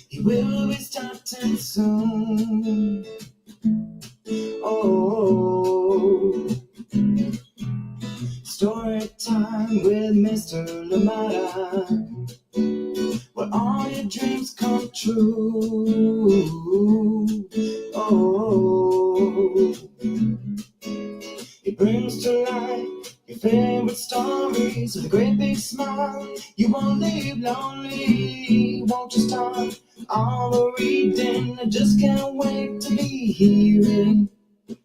He will be starting soon. Oh, story time with Mr. Limata, where all your dreams come true. Oh, he brings to life your favorite stories with a great big smile. You won't leave lonely, won't you start all the reading? I just can't wait to be hearing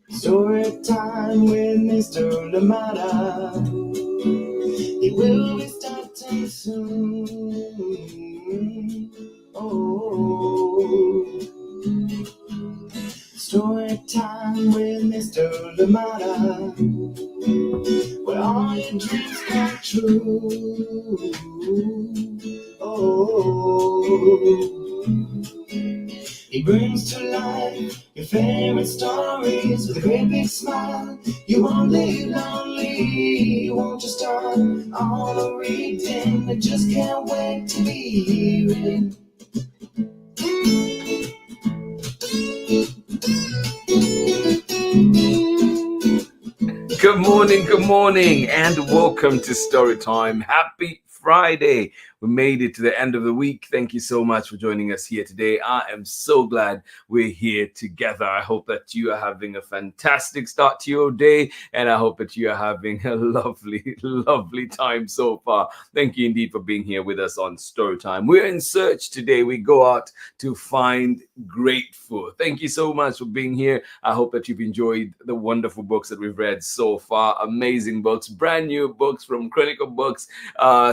story time with Mr. Limata. He will be starting soon. Oh, story time with Mr. Limata, where all your dreams come true. Oh, he brings to life your favorite stories with a great big smile. You won't leave lonely, won't you start all the reading? I just can't wait to be hearing. Good morning, and welcome to Storytime. Happy Friday. We made it to the end of the week. Thank you so much for joining us here today. I am so glad we're here together. I hope that you are having a fantastic start to your day, and I hope that you are having a lovely, lovely time so far. Thank you indeed for being here with us on Storytime. We're in search today. We go out to find grateful. Thank you so much for being here. I hope that you've enjoyed the wonderful books that we've read so far. Amazing books, brand new books from Chronicle Books,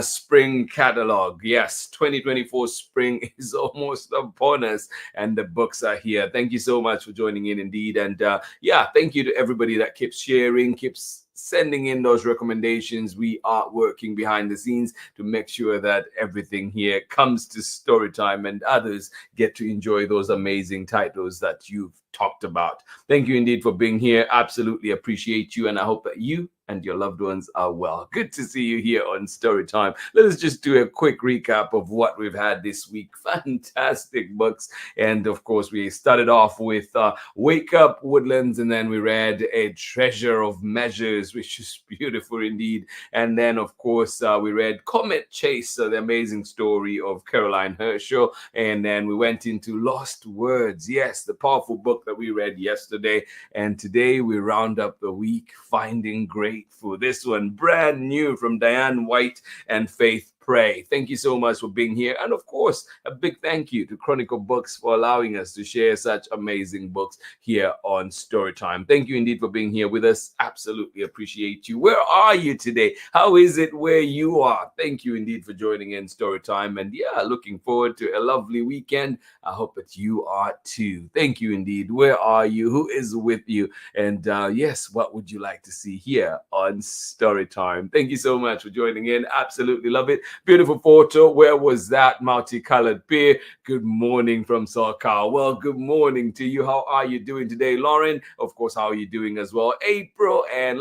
Spring Catalog. Yes, 2024 spring is almost upon us, and the books are here. Thank you so much for joining in indeed. And thank you to everybody that keeps sharing, keeps sending in those recommendations. We are working behind the scenes to make sure that everything here comes to Storytime and others get to enjoy those amazing titles that you've talked about. Thank you indeed for being here. Absolutely appreciate you, and I hope that you and your loved ones are well. Good to see you here on Storytime. Let us just do a quick recap of what we've had this week. Fantastic books. And of course, we started off with Wake Up Woodlands, and then we read A Treasure of Measures, which is beautiful indeed. And then, of course, we read Comet Chaser, the amazing story of Caroline Herschel. And then we went into Lost Words. Yes, the powerful book that we read yesterday. And today we round up the week finding grateful. This one brand new from Diane White and Faith Pray. Thank you so much for being here. And of course, a big thank you to Chronicle Books for allowing us to share such amazing books here on Storytime. Thank you indeed for being here with us. Absolutely appreciate you. Where are you today? How is it where you are? Thank you indeed for joining in Storytime. And looking forward to a lovely weekend. I hope that you are too. Thank you indeed. Where are you? Who is with you? And yes, what would you like to see here on Storytime? Thank you so much for joining in. Absolutely love it. Beautiful photo. Where was that multicolored pear? Good morning from SoCal. Well, good morning to you. How are you doing today, Lauren? Of course, how are you doing as well? April and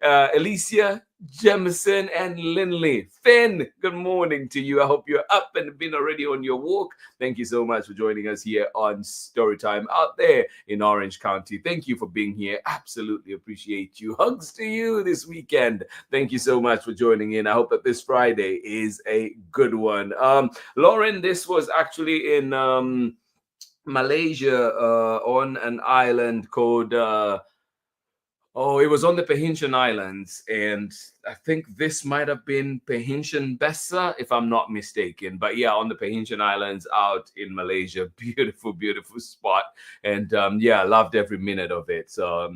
Alicia, Jemison and Lindley. Finn, good morning to you. I hope you're up and been already on your walk. Thank you so much for joining us here on Storytime out there in Orange County. Thank you for being here. Absolutely appreciate you. Hugs to you this weekend. Thank you so much for joining in. I hope that this Friday is a good one. Lauren, this was actually in Malaysia on an island called it was on the Pahingyan Islands, and I think this might have been Pahingyan Bessa, if I'm not mistaken. But yeah, on the Pahingyan Islands out in Malaysia. Beautiful, beautiful spot. And I loved every minute of it. So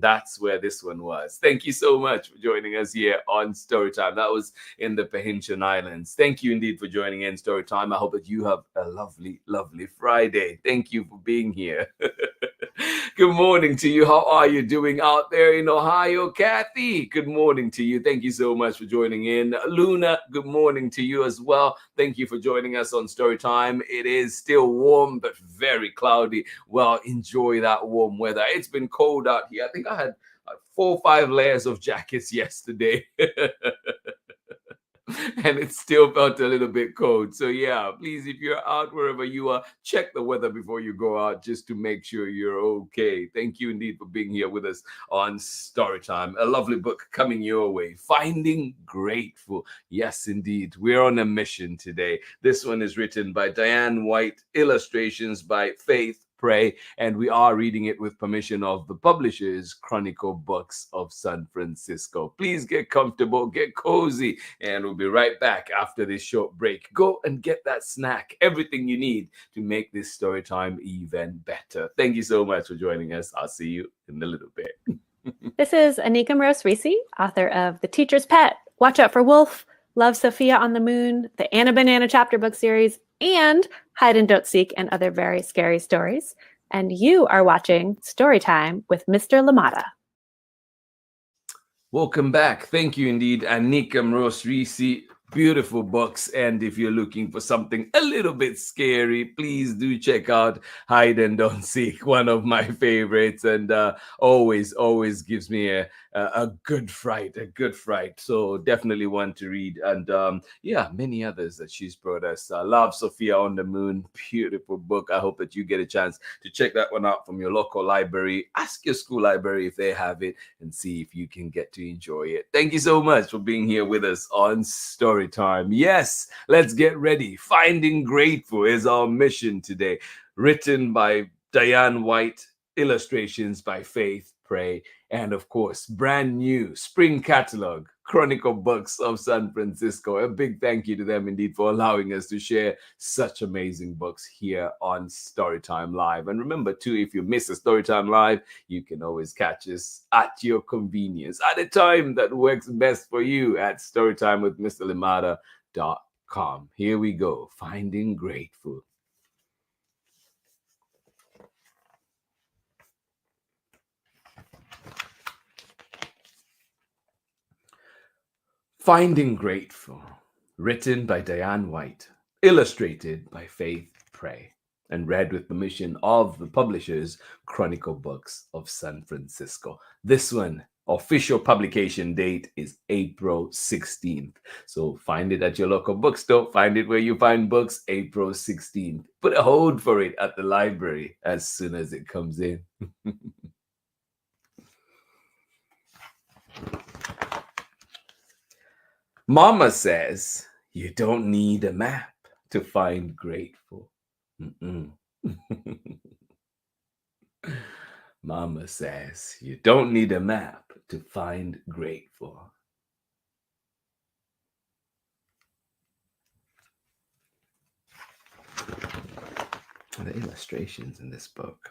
that's where this one was. Thank you so much for joining us here on Storytime. That was in the Pahingyan Islands. Thank you indeed for joining in Storytime. I hope that you have a lovely, lovely Friday. Thank you for being here. Good morning to you. How are you doing out there in Ohio? Kathy, good morning to you. Thank you so much for joining in. Luna, good morning to you as well. Thank you for joining us on Storytime. It is still warm, but very cloudy. Well, enjoy that warm weather. It's been cold out here. I think I had 4 or 5 layers of jackets yesterday. and it still felt a little bit cold. So yeah, please, if you're out wherever you are, check the weather before you go out just to make sure you're okay. Thank you indeed for being here with us on Storytime. A lovely book coming your way, Finding Grateful. Yes, indeed, we're on a mission today. This one is written by Diane White, illustrations by Faith Pray, and we are reading it with permission of the publishers, Chronicle Books of San Francisco. Please get comfortable, get cozy, and we'll be right back after this short break. Go and get that snack, everything you need to make this story time even better. Thank you so much for joining us. I'll see you in a little bit. This is Anika Moroz-Reese, author of The Teacher's Pet, Watch Out for Wolf, Love Sophia on the Moon, the Anna Banana chapter book series, and Hide and Don't Seek and other very scary stories. And you are watching Storytime with Mr. Limata. Welcome back. Thank you indeed, Anika Moroz-Reese. Beautiful books. And if you're looking for something a little bit scary, please do check out Hide and Don't Seek, one of my favorites, and always gives me a good fright, So definitely one to read. And yeah, many others that she's brought us. Love Sophia on the Moon, beautiful book. I hope that you get a chance to check that one out from your local library. Ask your school library if they have it and see if you can get to enjoy it. Thank you so much for being here with us on Storytime. Yes, let's get ready. Finding Grateful is our mission today. Written by Diane White, illustrations by Faith Pray, and of course, brand new spring catalog, Chronicle Books of San Francisco. A big thank you to them indeed for allowing us to share such amazing books here on Storytime Live. And remember too, if you miss a Storytime Live, you can always catch us at your convenience at a time that works best for you at storytimewithmrlimata.com. Here we go, Finding Grateful. Finding Grateful, written by Diane White, illustrated by Faith Pray, and read with permission of the publishers, Chronicle Books of San Francisco. This one, official publication date is April 16th. So find it at your local bookstore, find it where you find books, April 16th. Put a hold for it at the library as soon as it comes in. Mama says you don't need a map to find grateful. Mama says you don't need a map to find grateful. The illustrations in this book.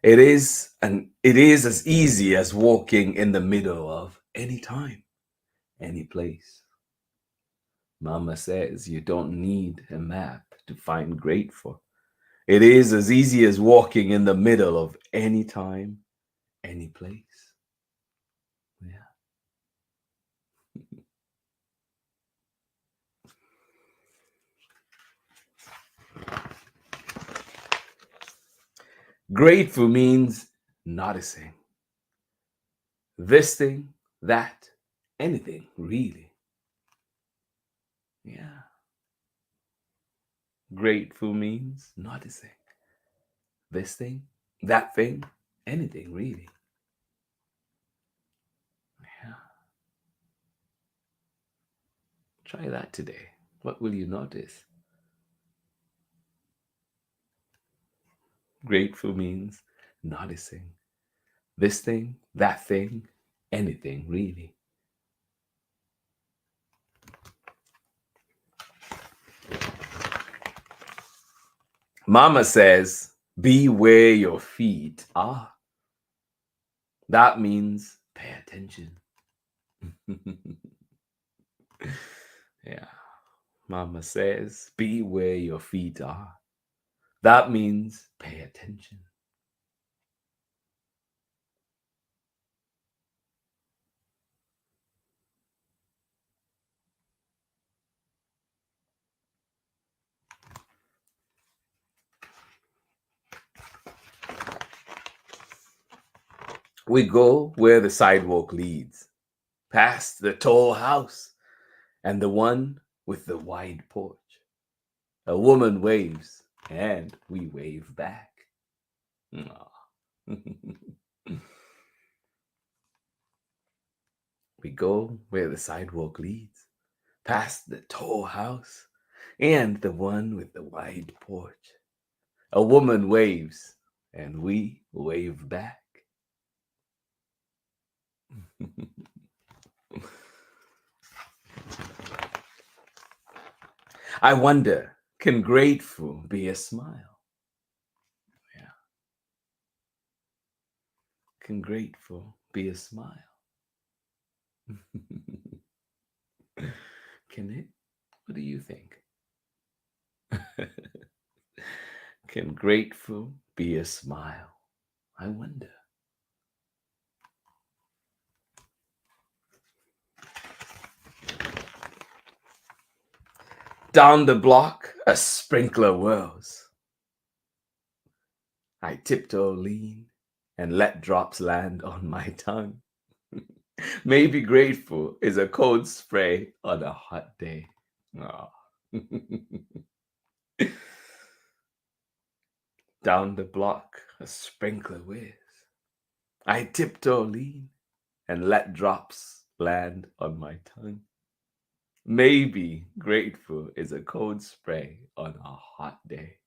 It is as easy as walking in the middle of any time, any place. Mama says you don't need a map to find grateful. It is as easy as walking in the middle of any time, any place. Yeah. Grateful means noticing. This thing, that, anything, really. Yeah. Grateful means noticing. This thing, that thing, anything, really. Yeah. Try that today. What will you notice? Grateful means noticing. This thing, that thing, anything, really. Mama says, be where your feet are. That means pay attention. Yeah. Mama says, be where your feet are. That means pay attention. We go where the sidewalk leads, past the tall house, and the one with the wide porch. A woman waves, and we wave back. Aw. We go where the sidewalk leads, past the tall house and the one with the wide porch. A woman waves, and we wave back. I wonder, can grateful be a smile? Yeah. Can grateful be a smile? Can it? What do you think? Can grateful be a smile? I wonder. Down the block, a sprinkler whirls. I tiptoe lean and let drops land on my tongue. Maybe grateful is a cold spray on a hot day. Aw. Down the block, a sprinkler whiz. I tiptoe lean and let drops land on my tongue. Maybe grateful is a cold spray on a hot day.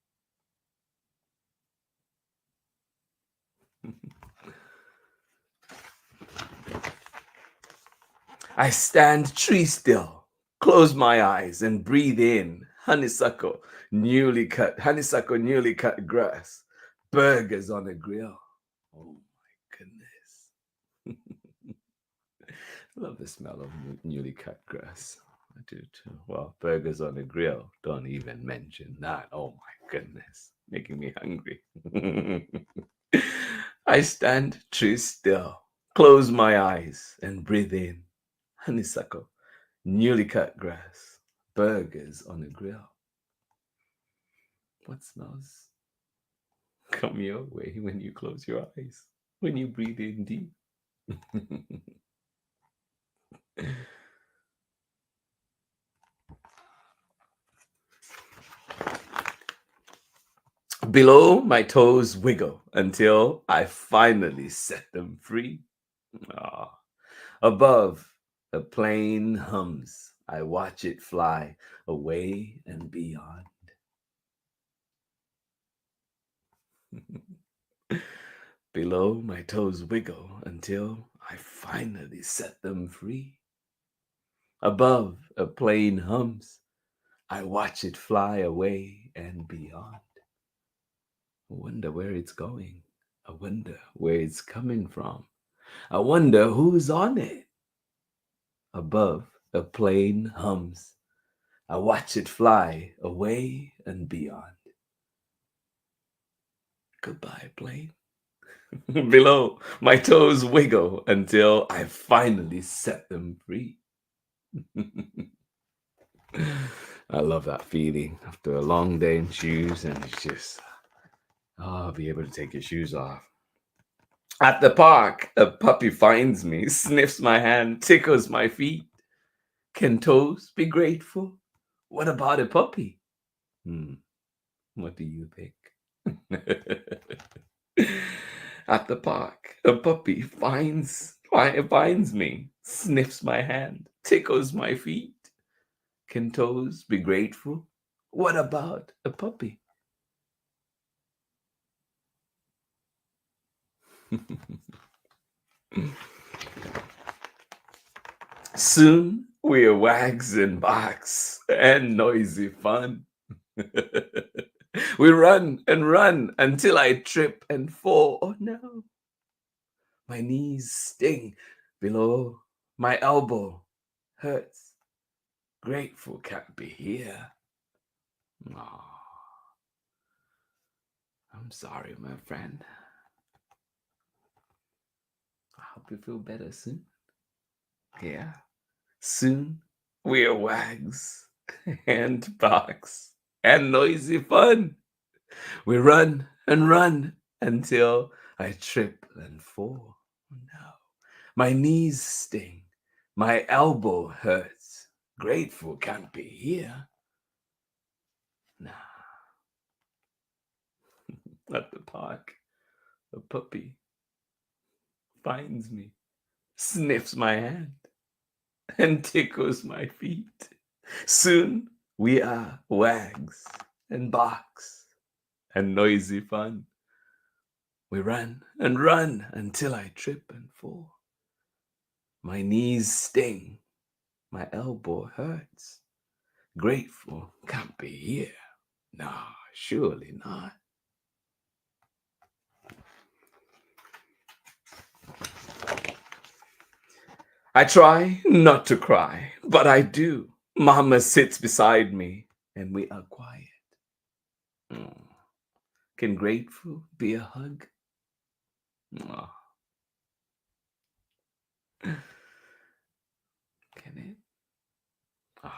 I stand tree still, close my eyes and breathe in honeysuckle newly cut grass, burgers on a grill. Oh my goodness. Love the smell of newly cut grass. I do too. Well, burgers on a grill, don't even mention that. Oh my goodness, making me hungry. I stand tree still, close my eyes and breathe in honeysuckle, newly cut grass, burgers on a grill. What smells come your way when you close your eyes, when you breathe in deep? Below, my toes wiggle until I finally set them free. Ah. Above, the plane hums. I watch it fly away and beyond. Below, my toes wiggle until I finally set them free. Above, a plane hums. I watch it fly away and beyond. I wonder where it's going. I wonder where it's coming from. I wonder who's on it. Above, a plane hums. I watch it fly away and beyond. Goodbye, plane. Below, my toes wiggle until I finally set them free. I love that feeling after a long day in shoes, and it's just, I'll be able to take your shoes off. At the park, a puppy finds me, sniffs my hand, tickles my feet. Can toes be grateful? What about a puppy? What do you think? At the park, a puppy finds me, sniffs my hand, tickles my feet. Can toes be grateful? What about a puppy? Soon we're wags and barks and noisy fun. We run and run until I trip and fall. Oh no. My knees sting below. My elbow hurts. Grateful can't be here. Aw. I'm sorry, my friend. I hope you feel better soon. Yeah. Soon we're wags and barks and noisy fun. We run and run until I trip and fall. Oh, no. My knees sting. My elbow hurts. grateful can't be here. Nah. At the park, a puppy finds me, sniffs my hand, and tickles my feet. Soon we are wags and barks and noisy fun. We run and run until I trip and fall. My knees sting, my elbow hurts. Grateful can't be here. Nah, surely not. I try not to cry, but I do. Mama sits beside me and we are quiet. Mm. Can grateful be a hug? Oh. Can it? Oh,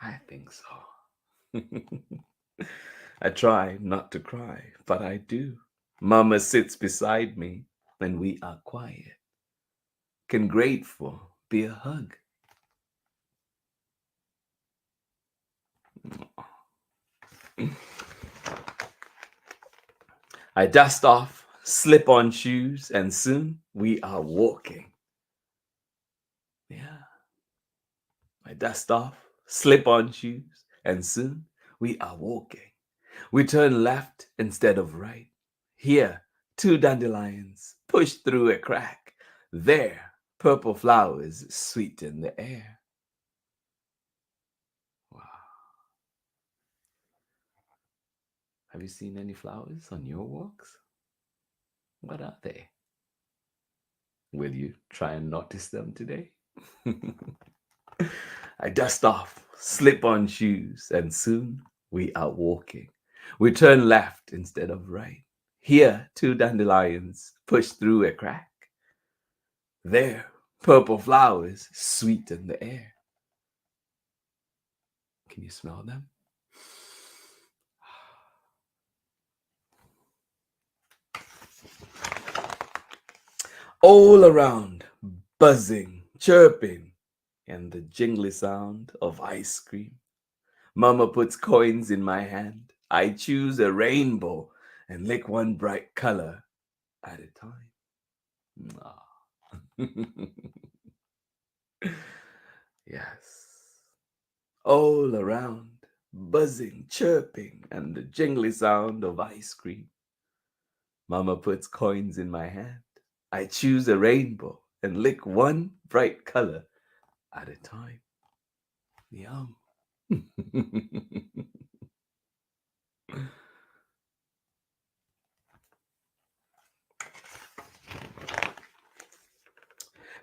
I think so. I try not to cry, but I do. Mama sits beside me and we are quiet. Can grateful be a hug? I dust off, slip on shoes, and soon we are walking. Yeah. I dust off, slip on shoes, and soon we are walking. We turn left instead of right. Here, 2 dandelions push through a crack. There, purple flowers sweeten the air. Wow. Have you seen any flowers on your walks? What are they? Will you try and notice them today? I dust off, slip on shoes, and soon we are walking. We turn left instead of right. Here, 2 dandelions push through a crack. There, purple flowers sweeten the air. Can you smell them? All around, buzzing, chirping, and the jingly sound of ice cream. Mama puts coins in my hand. I choose a rainbow and lick one bright color at a time. Yes. All around, buzzing, chirping, and the jingly sound of ice cream. Mama puts coins in my hand. I choose a rainbow and lick one bright color at a time. Yum.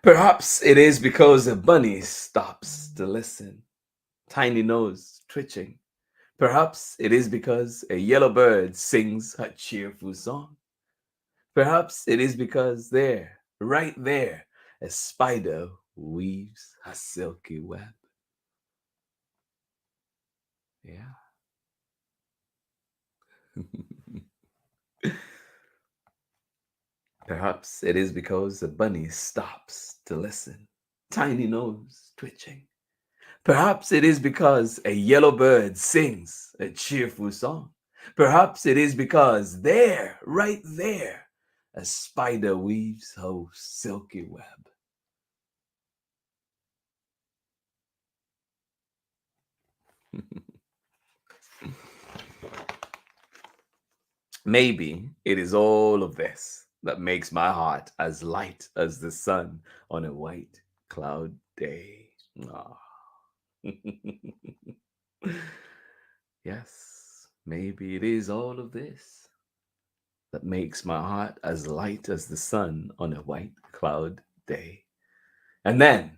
Perhaps it is because a bunny stops to listen, tiny nose twitching. Perhaps it is because a yellow bird sings a cheerful song. Perhaps it is because there, right there, a spider weaves a silky web. Yeah. Perhaps it is because a bunny stops to listen, tiny nose twitching. Perhaps it is because a yellow bird sings a cheerful song. Perhaps it is because there, right there, a spider weaves her silky web. Maybe it is all of this that makes my heart as light as the sun on a white cloud day. Ah. Yes, maybe it is all of this that makes my heart as light as the sun on a white cloud day. And then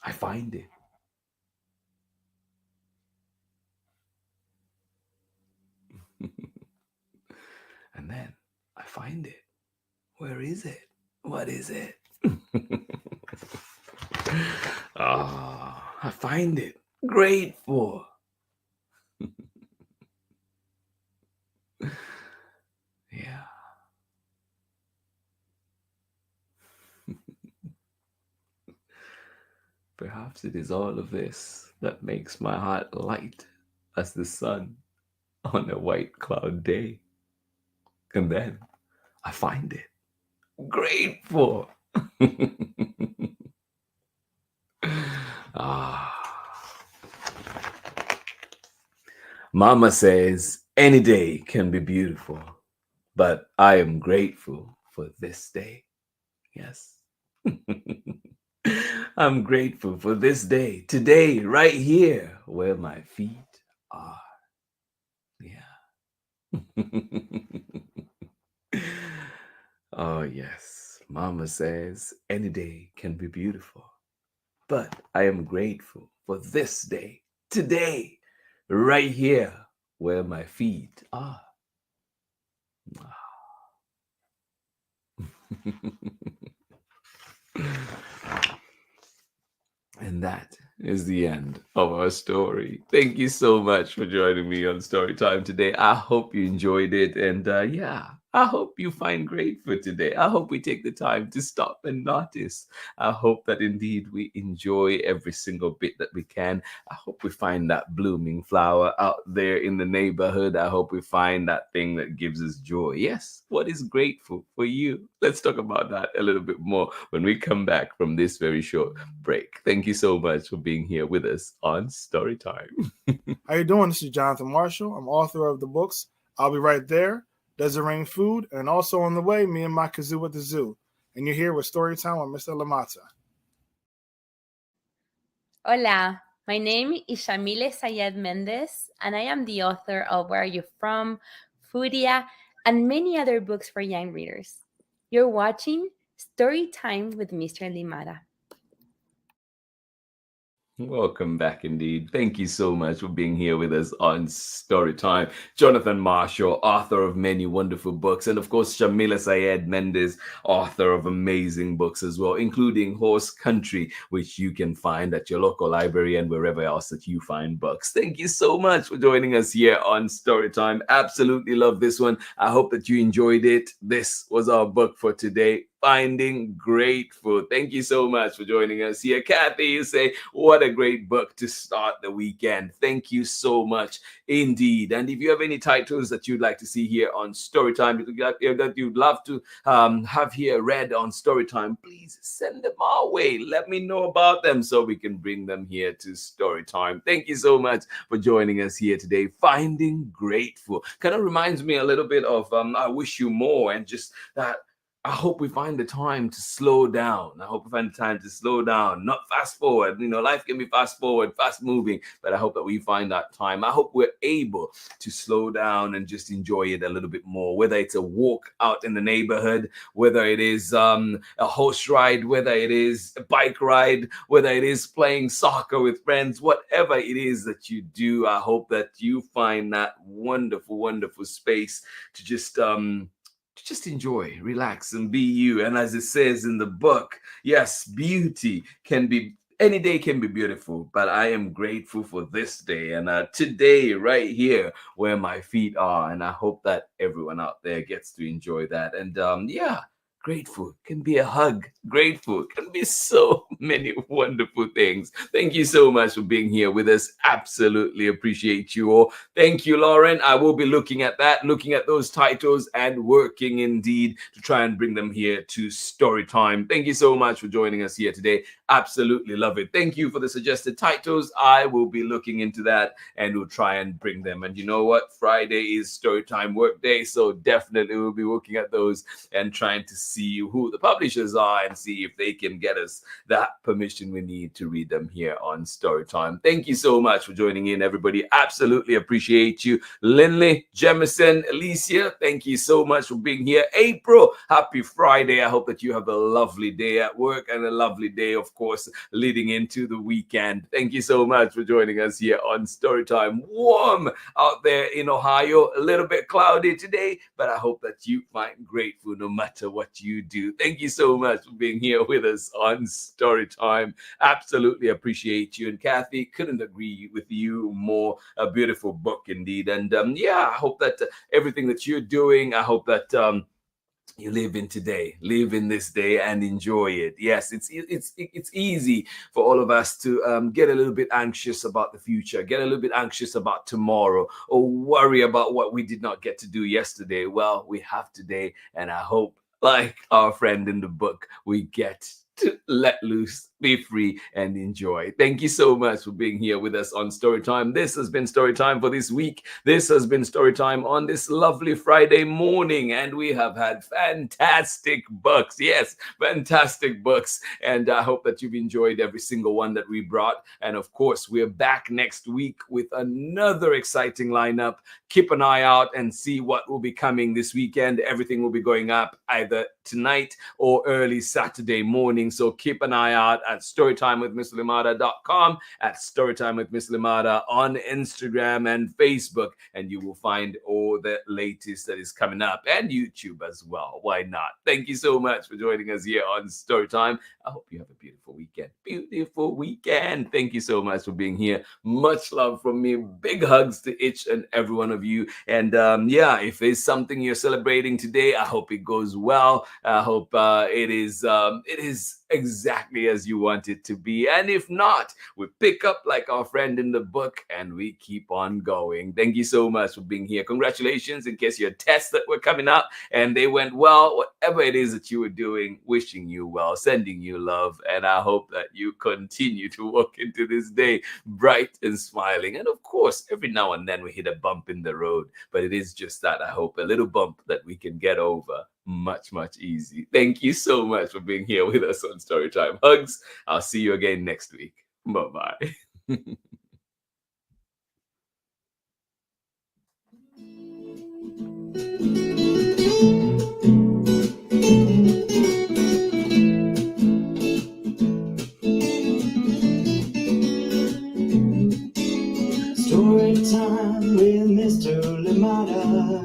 I find it. And then I find it. Where is it? What is it? I find it. Grateful. Yeah. Perhaps it is all of this that makes my heart light as the sun on a white cloud day. And then I find it grateful. Ah. Mama says any day can be beautiful, but I am grateful for this day. Yes. I'm grateful for this day, today, right here where my feet are. Yeah. Oh, yes. Mama says any day can be beautiful, but I am grateful for this day, today, right here where my feet are. And that is the end of our story. Thank you so much for joining me on Storytime today. I hope you enjoyed it. And yeah, I hope you find great for today. I hope we take the time to stop and notice. I hope that indeed we enjoy every single bit that we can. I hope we find that blooming flower out there in the neighborhood. I hope we find that thing that gives us joy. Yes, what is grateful for you? Let's talk about that a little bit more when we come back from this very short break. Thank you so much for being here with us on Storytime. How you doing? This is Jonathan Marshall. I'm author of the books I'll Be Right There, Does It Rain Food, and also on the way, Me and My Kazoo at the Zoo. And you're here with Storytime with Mr. Limata. Hola, my name is Shamile Sayed Mendez, and I am the author of Where Are You From, Foodia, and many other books for young readers. You're watching Storytime with Mr. Limata. Welcome back indeed. Thank you so much for being here with us on Storytime. Jonathan Marshall, author of many wonderful books, and of course, Shamila Syed Mendez, author of amazing books as well, including Horse Country, which you can find at your local library and wherever else that you find books. Thank you so much for joining us here on Storytime. Absolutely love this one. I hope that you enjoyed it. This was our book for today, Finding Grateful. Thank you so much for joining us here. Kathy, you say, what a great book to start the weekend. Thank you so much indeed. And if you have any titles that you'd like to see here on Storytime, that you'd love to have here read on Storytime, please send them our way. Let me know about them so we can bring them here to Storytime. Thank you so much for joining us here today. Finding Grateful kind of reminds me a little bit of I Wish You More, and just that I hope we find the time to slow down. I hope we find the time to slow down, not fast forward. You know, life can be fast forward, fast moving, but I hope that we find that time. I hope we're able to slow down and just enjoy it a little bit more, whether it's a walk out in the neighborhood, whether it is a horse ride, whether it is a bike ride, whether it is playing soccer with friends, whatever it is that you do, I hope that you find that wonderful, wonderful space to just enjoy, relax, and be you. And as it says in the book, yes, beauty can be, any day can be beautiful, but I am grateful for this day and today, right here where my feet are. And I hope that everyone out there gets to enjoy that. And yeah, grateful can be a hug. Grateful can be so many wonderful things. Thank you so much for being here with us. Absolutely appreciate you all. Thank you, Lauren. I will be looking at that, looking at those titles and working indeed to try and bring them here to Storytime. Thank you so much for joining us here today. Absolutely love it. Thank you for the suggested titles. I will be looking into that and we'll try and bring them. And you know what? Friday is Storytime work day, so definitely we'll be looking at those and trying to see who the publishers are and see if they can get us that permission we need to read them here on Storytime. Thank you so much for joining in, everybody. Absolutely appreciate you. Lindley, Jemison, Alicia, thank you so much for being here. April, happy Friday. I hope that you have a lovely day at work and a lovely day, of course, leading into the weekend. Thank you so much for joining us here on Storytime. Warm out there in Ohio, a little bit cloudy today, but I hope that you find grateful no matter what you do. Thank you so much for being here with us on Storytime. Absolutely appreciate you. And Kathy, couldn't agree with you more. A beautiful book indeed. And yeah, I hope that everything that you're doing, I hope that you live in today, live in this day and enjoy it. Yes, it's easy for all of us to get a little bit anxious about the future, get a little bit anxious about tomorrow, or worry about what we did not get to do yesterday. Well, we have today, and I hope, like our friend in the book, we get to let loose, be free, and enjoy. Thank you so much for being here with us on Storytime. This has been Storytime for this week. This has been Storytime on this lovely Friday morning, and we have had fantastic books. Yes, fantastic books. And I hope that you've enjoyed every single one that we brought. And of course, we're back next week with another exciting lineup. Keep an eye out and see what will be coming this weekend. Everything will be going up either tonight or early Saturday morning. So keep an eye out at storytimewithmisslimata.com, at storytimewithmisslimata on Instagram and Facebook, and you will find all the latest that is coming up, and YouTube as well. Why not? Thank you so much for joining us here on Storytime. I hope you have a beautiful weekend. Beautiful weekend. Thank you so much for being here. Much love from me. Big hugs to each and every one of you. And yeah, if there's something you're celebrating today, I hope it goes well. I hope it is exactly as you want it to be. And if not, we pick up like our friend in the book and we keep on going. Thank you so much for being here. Congratulations in case your tests that were coming up and they went well. Whatever it is that you were doing, wishing you well, sending you love. And I hope that you continue to walk into this day bright and smiling. And of course, every now and then we hit a bump in the road, but it is just that, I hope, a little bump that we can get over much easy. Thank you so much for being here with us on Storytime. Hugs. I'll see you again next week. Bye-bye. Storytime with Mr. Limata.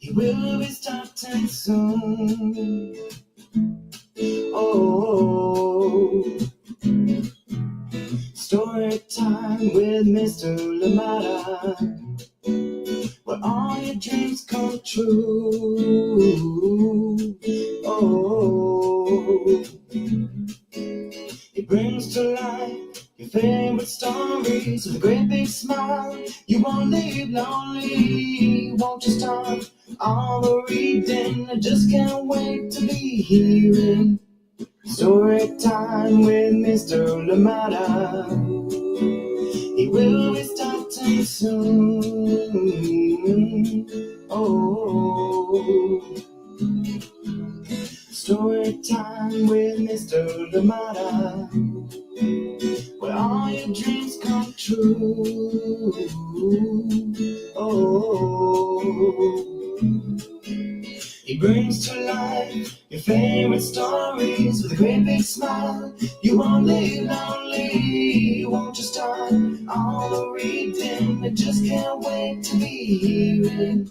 He will be starting soon. Oh, story time with Mr. Limata, where all your dreams come true. Oh, he brings to life your favorite stories with a great big smile. You won't leave lonely, won't you start all the reading? I just can't wait to be hearing story time with Mr. Limata. He will be starting soon. Oh, story time with Mr. Limata, where all your dreams come true. Oh, he brings to life your favorite stories with a great big smile. You won't live lonely, won't you start all the reading? I just can't wait to be hearing.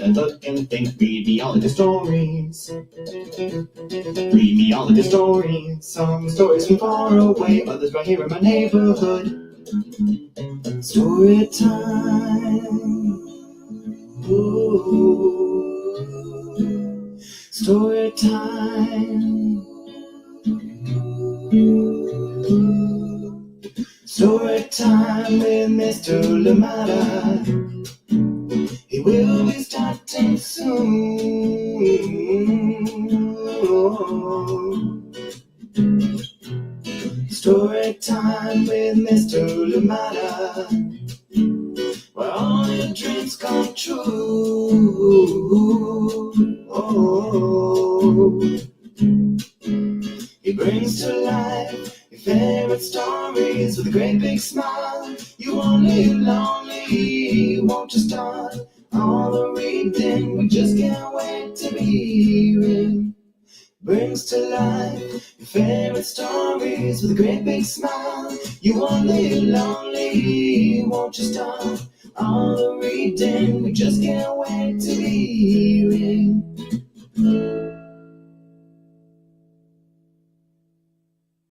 Look and think, read me all of the stories. Read me all of the stories. Some stories from far away, others right here in my neighborhood. Story time. Ooh. Story time. Story time with Mr. Limata. He will be starting soon. Story time with Mr. Limata, where all your dreams come true. Oh, he brings to life your favorite stories with a great big smile. You won't live lonely, won't you start all the reading? We just can't wait to be hearing. Brings to life your favorite stories with a great big smile. You won't live lonely, won't you start all the reading? We just can't wait to be hearing.